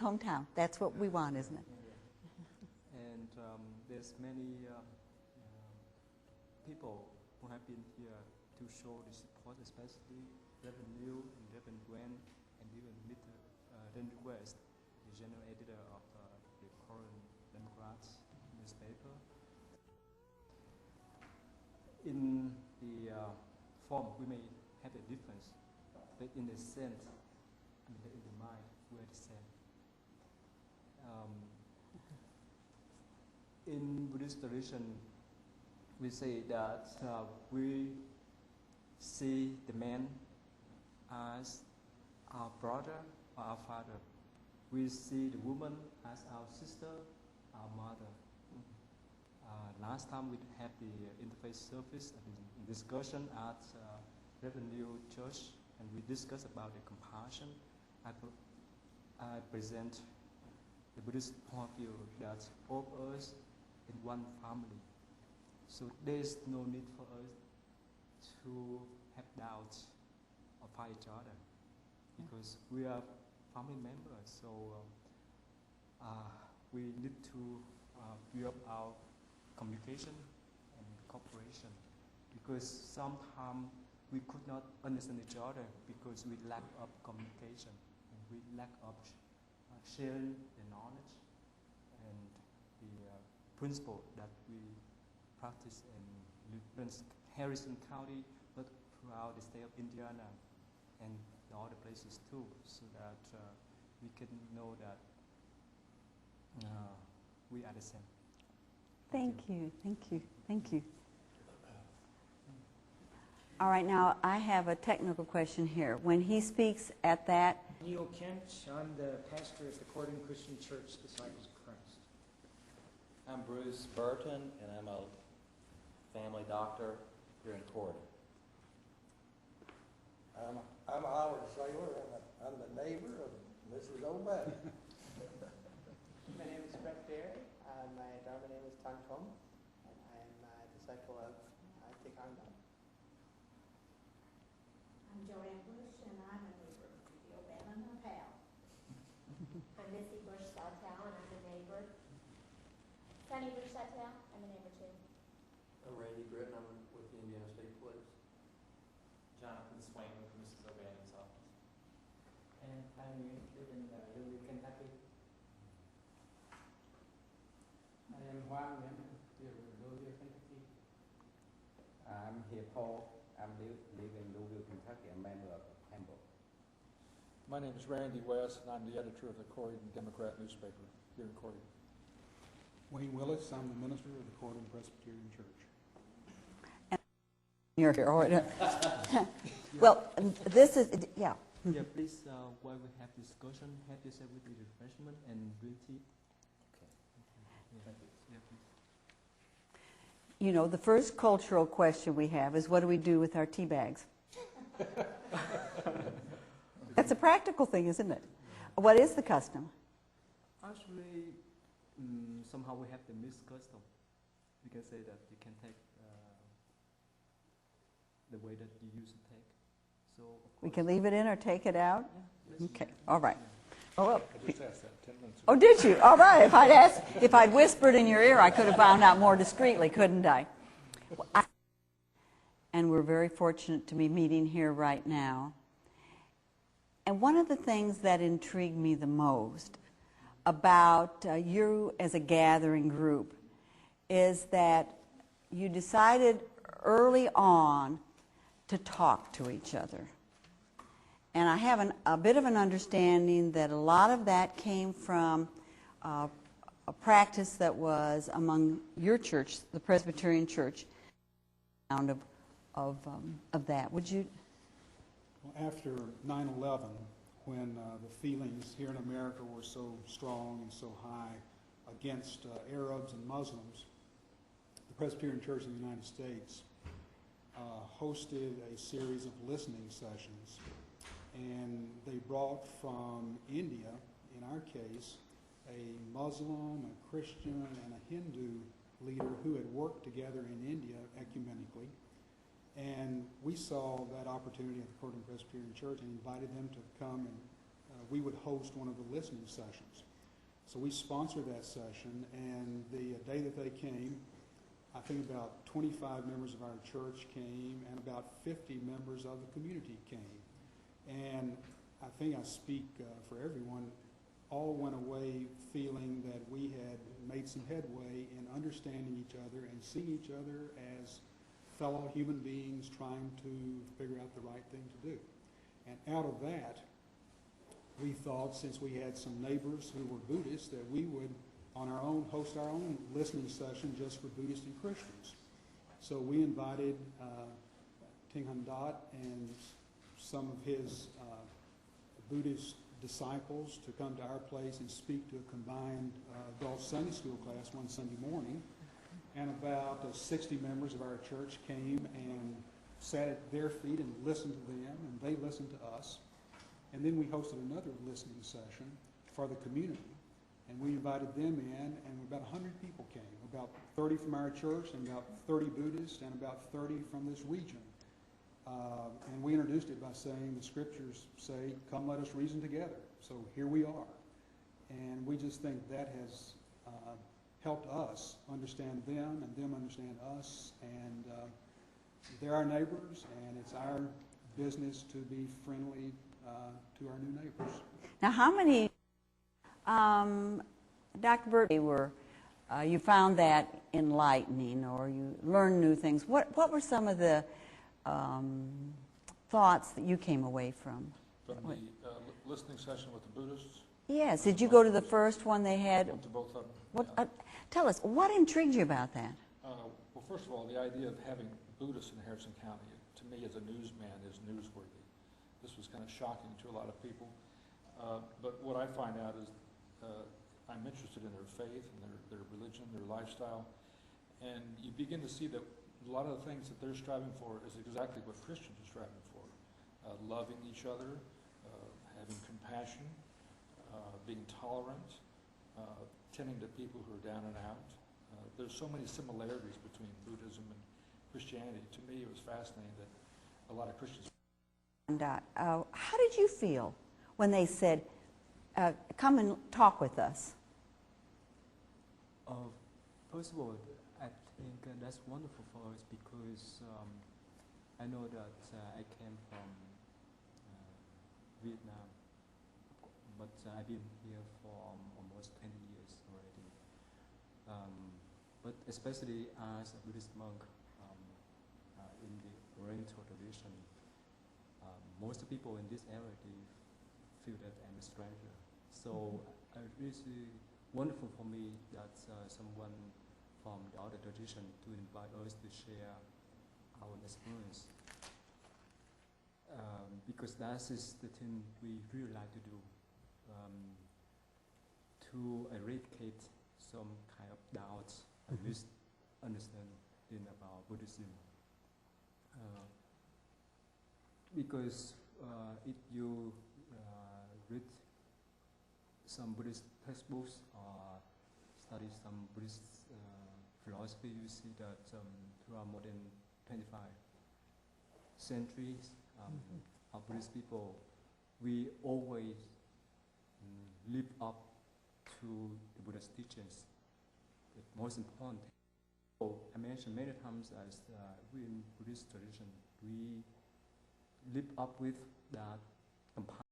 hometown. That's what we want, isn't it? And there's many people who have been here to show the support, especially Reverend Liu and Reverend Gwen, and even Mr. Ren West, the general editor of the Korean Democrats newspaper. In the form, we may have a difference, but in the sense, in the mind, we're the same. In Buddhist tradition, we say that we see the man as our brother or our father. We see the woman as our sister, our mother. Last time we had the interfaith service and discussion at Reverend Liu Church, and we discussed about the compassion. I present the Buddhist point of view that all of us in one family. So there's no need for us to have doubts or fight each other, because we are family members. So we need to build up our communication and cooperation, because sometimes we could not understand each other because we lack of communication and we lack of sharing the knowledge and the principle that we practice in Harrison County, but throughout the state of Indiana and the other places too, so that we can know that we are the same. Thank you, thank you, thank you. All right, now I have a technical question here. When he speaks at that... Neil Kent, I'm the pastor at the Corydon Christian Church, Disciples of Christ. I'm Bruce Burton, and I'm a family doctor here in Corydon. I'm Howard Saylor, and I'm the neighbor of Mrs. O'Baddy. My name is Brett Berry. My Dharma name is Tan Tom, and I am a disciple of Tikanga. I'm Joanne Bush, and I'm a neighbor of the O'Bannon Pal. I'm Missy Bush Sawtell, and I'm a neighbor. Sunny Bush Sawtell, I'm a neighbor too. I'm Randy Britton, I'm with the Indiana State Police. Jonathan Swain with Mrs. O'Bannon's office. And I live in Louisville, Kentucky. I am Juan Lemon, here in Louisville, Kentucky. I'm here, Paul. I live in Louisville, Kentucky. I'm a member of Hamburg. My name is Randy West, and I'm the editor of the Corydon Democrat newspaper here in Corydon. Wayne Willis, I'm the minister of the Corydon Presbyterian Church. You're here. Well, this is, yeah. Yeah, please, while we have discussion, help yourself with the refreshment and green tea. Okay. Yeah. Thank you. Yeah, please. You know, the first cultural question we have is, what do we do with our tea bags? That's a practical thing, isn't it? What is the custom? Actually, somehow we have the mixed custom. You can say that you can take the way that you used to take. So We can leave it in or take it out? Yeah, Okay, all right. Oh, well. I just asked that 10 minutes ago. Oh, did you? All right. If I'd whispered in your ear, I could have found out more discreetly, couldn't I? And we're very fortunate to be meeting here right now. And one of the things that intrigued me the most about you as a gathering group is that you decided early on to talk to each other. And I have a bit of an understanding that a lot of that came from a practice that was among your church, the Presbyterian Church, of that. Would you? Well, after 9/11, when the feelings here in America were so strong and so high against Arabs and Muslims, the Presbyterian Church in the United States hosted a series of listening sessions, and they brought from India, in our case, a Muslim, a Christian, and a Hindu leader who had worked together in India ecumenically. And we saw that opportunity at the Corydon Presbyterian Church and invited them to come and we would host one of the listening sessions. So we sponsored that session, and the day that they came, I think about 25 members of our church came, and about 50 members of the community came. And I think I speak for everyone, all went away feeling that we had made some headway in understanding each other and seeing each other as fellow human beings trying to figure out the right thing to do. And out of that, we thought, since we had some neighbors who were Buddhists, that we would, on our own, host our own listening session just for Buddhists and Christians. So we invited Ting Han Dat and some of his Buddhist disciples to come to our place and speak to a combined adult Sunday school class one Sunday morning. And about 60 members of our church came and sat at their feet and listened to them, and they listened to us. And then we hosted another listening session for the community. And we invited them in, and about 100 people came, about 30 from our church, and about 30 Buddhists, and about 30 from this region. And we introduced it by saying the scriptures say, "Come, let us reason together." So here we are. And we just think that has helped us understand them, and them understand us. And they're our neighbors, and it's our business to be friendly to our new neighbors. Now, how many, Dr. Burt, you found that enlightening, or you learned new things? What were some of the thoughts that you came away from? From the listening session with the Buddhists? Yes. Did you go to the first one they had? Went to both of them. What, Yeah. Tell us, what intrigued you about that? Well, first of all, the idea of having Buddhists in Harrison County, to me as a newsman, is newsworthy. This was kind of shocking to a lot of people. But what I find out is I'm interested in their faith and their religion, their lifestyle. And you begin to see that a lot of the things that they're striving for is exactly what Christians are striving for. Loving each other, having compassion, being tolerant, tending to people who are down and out. There's so many similarities between Buddhism and Christianity. To me, it was fascinating that a lot of Christians... And how did you feel when they said, come and talk with us? First of all, I think that's wonderful for us because I know that I came from Vietnam, but I've been here for almost 20 years already. But especially as a Buddhist monk in the Oriental tradition, most people in this area they feel that I'm a stranger. So it's really wonderful for me that someone from the other tradition to invite us to share our experience. Because that is the thing we really like to do, to eradicate some kind of doubts and misunderstanding about Buddhism. Because if you read some Buddhist textbooks or study some Buddhist philosophy, you see that throughout more than 25 centuries of Buddhist people, we always live up to the Buddha's teachings. The most important thing. So I mentioned many times as we in Buddhist tradition, we live up with that compassion.